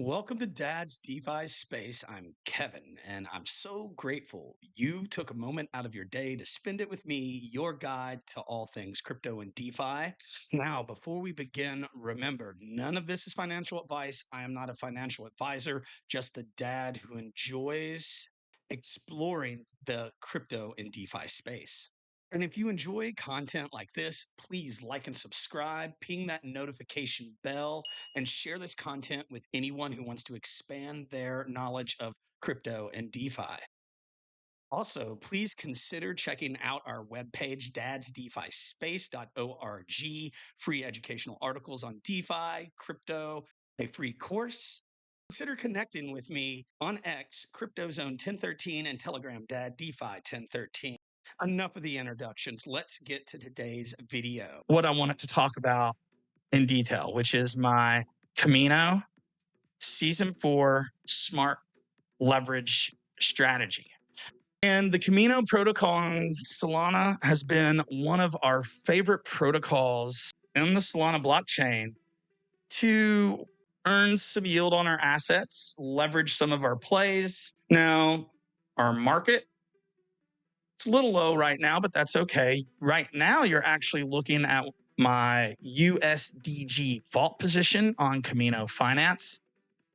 Welcome to Dad's DeFi Space. I'm Kevin, and I'm so grateful you took a moment out of your day to spend it with me, your guide to all things crypto and DeFi. Now, before we begin, remember none of this is financial advice. I am not a financial advisor, just a dad who enjoys exploring the crypto and DeFi space. And if you enjoy content like this, please like and subscribe, ping that notification bell, and share this content with anyone who wants to expand their knowledge of crypto and DeFi. Also, please consider checking out our webpage, dadsdefispace.org, free educational articles on DeFi, crypto, a free course. Consider connecting with me on X, CryptoZone 1013, and Telegram Dad DeFi 1013. Enough of the introductions. Let's get to today's video. What I wanted to talk about in detail, which is my Kimino Season 4 Smart Leverage Strategy. And the Kimino protocol on Solana has been one of our favorite protocols in the Solana blockchain to earn some yield on our assets, leverage some of our plays. Now, our market, it's a little low right now, but that's okay. Right now, you're actually looking at my USDG vault position on Kimino Finance.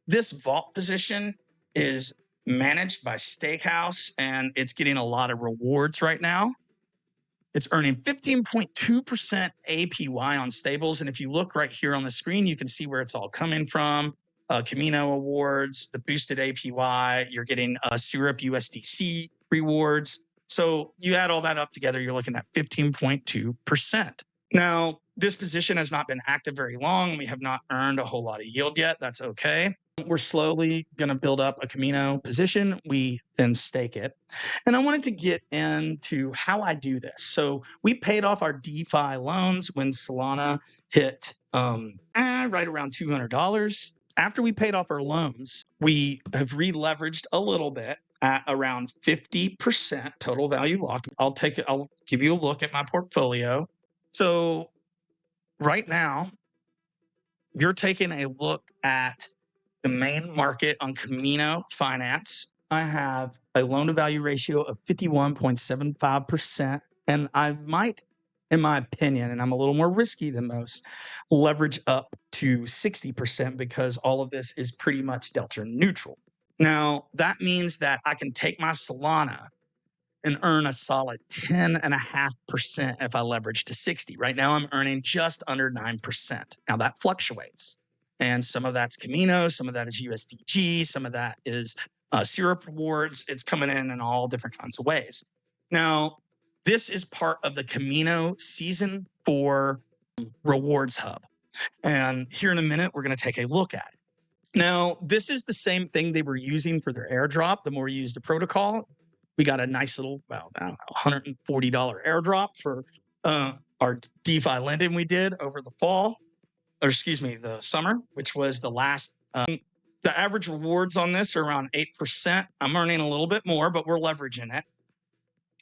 This vault position is managed by Stakehouse, and it's getting a lot of rewards right now. It's earning 15.2% APY on stables. And if you look right here on the screen, you can see where it's all coming from. Kimino awards, the boosted APY, you're getting Syrup USDC rewards. So you add all that up together, you're looking at 15.2%. Now, this position has not been active very long. We have not earned a whole lot of yield yet. That's okay. We're slowly going to build up a Kimino position. We then stake it. And I wanted to get into how I do this. So we paid off our DeFi loans when Solana hit right around $200. After we paid off our loans, we have re-leveraged a little bit at around 50% total value locked. I'll give you a look at my portfolio. So right now, you're taking a look at the main market on Kimino Finance. I have a loan to value ratio of 51.75%. And I might, in my opinion, and I'm a little more risky than most, leverage up to 60% because all of this is pretty much delta neutral. Now, that means that I can take my Solana and earn a solid 10.5% if I leverage to 60. Right now, I'm earning just under 9%. Now, that fluctuates. And some of that's Kimino, some of that is USDG, some of that is Syrup rewards. It's coming in all different kinds of ways. Now, this is part of the Kimino Season 4 Rewards Hub. And here in a minute, we're going to take a look at it. Now, this is the same thing they were using for their airdrop. The more you use the protocol, we got a nice little, $140 airdrop for our DeFi lending we did over the fall. The summer, which was the last. The average rewards on this are around 8%. I'm earning a little bit more, but we're leveraging it.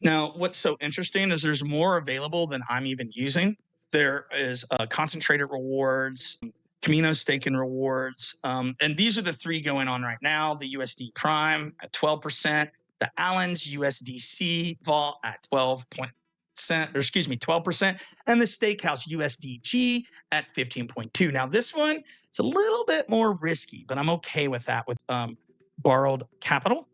Now, what's so interesting is there's more available than I'm even using. There is concentrated rewards, Kimino staking rewards, and these are the three going on right now. The USD Prime at 12%, the Allen's USDC Vault at 12%, and the Stakehouse USDG at 15.2. Now, this one, it's a little bit more risky, but I'm okay with that with borrowed capital.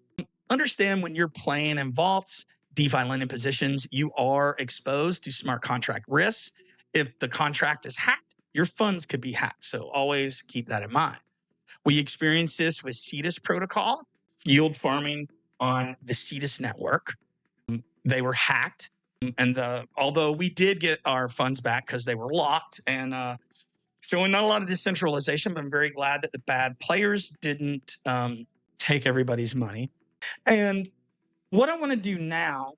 Understand when you're playing in vaults, DeFi lending positions, you are exposed to smart contract risks. If the contract is hacked, your funds could be hacked. So always keep that in mind. We experienced this with Cetus protocol, yield farming on the Cetus network. They were hacked. And although we did get our funds back because they were locked and showing not a lot of decentralization, but I'm very glad that the bad players didn't take everybody's money. And what I want to do now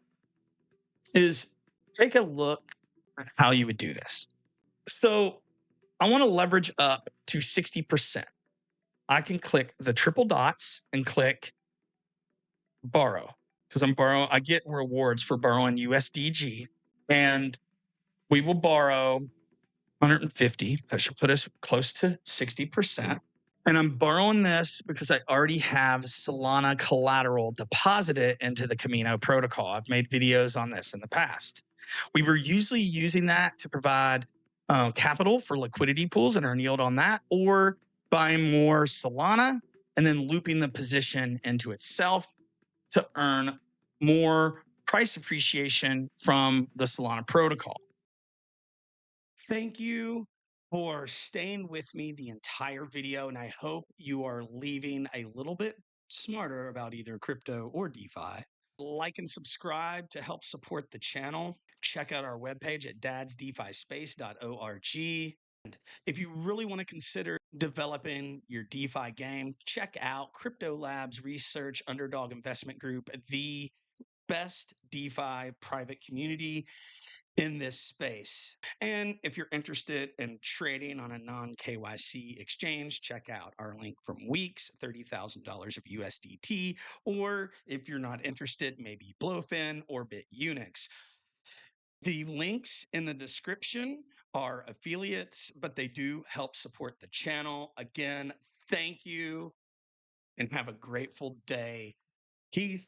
is take a look at how you would do this. So I want to leverage up to 60%. I can click the triple dots and click borrow because I get rewards for borrowing USDG, and we will borrow 150. That should put us close to 60%. And I'm borrowing this because I already have Solana collateral deposited into the Kimino protocol. I've made videos on this in the past. We were usually using that to provide capital for liquidity pools and earn yield on that, or buying more Solana and then looping the position into itself to earn more price appreciation from the Solana protocol. Thank you for staying with me the entire video, and I hope you are leaving a little bit smarter about either crypto or DeFi. Like and subscribe to help support the channel. Check out our webpage at dadsdefispace.org. And if you really want to consider developing your DeFi game, check out Crypto Labs Research Underdog Investment Group, the best DeFi private community in this space. And if you're interested in trading on a non KYC exchange, check out our link from Weeks, $30,000 of USDT. Or if you're not interested, maybe Blowfin or BitUnix. The links in the description are affiliates, but they do help support the channel. Again, thank you and have a grateful day. Keith.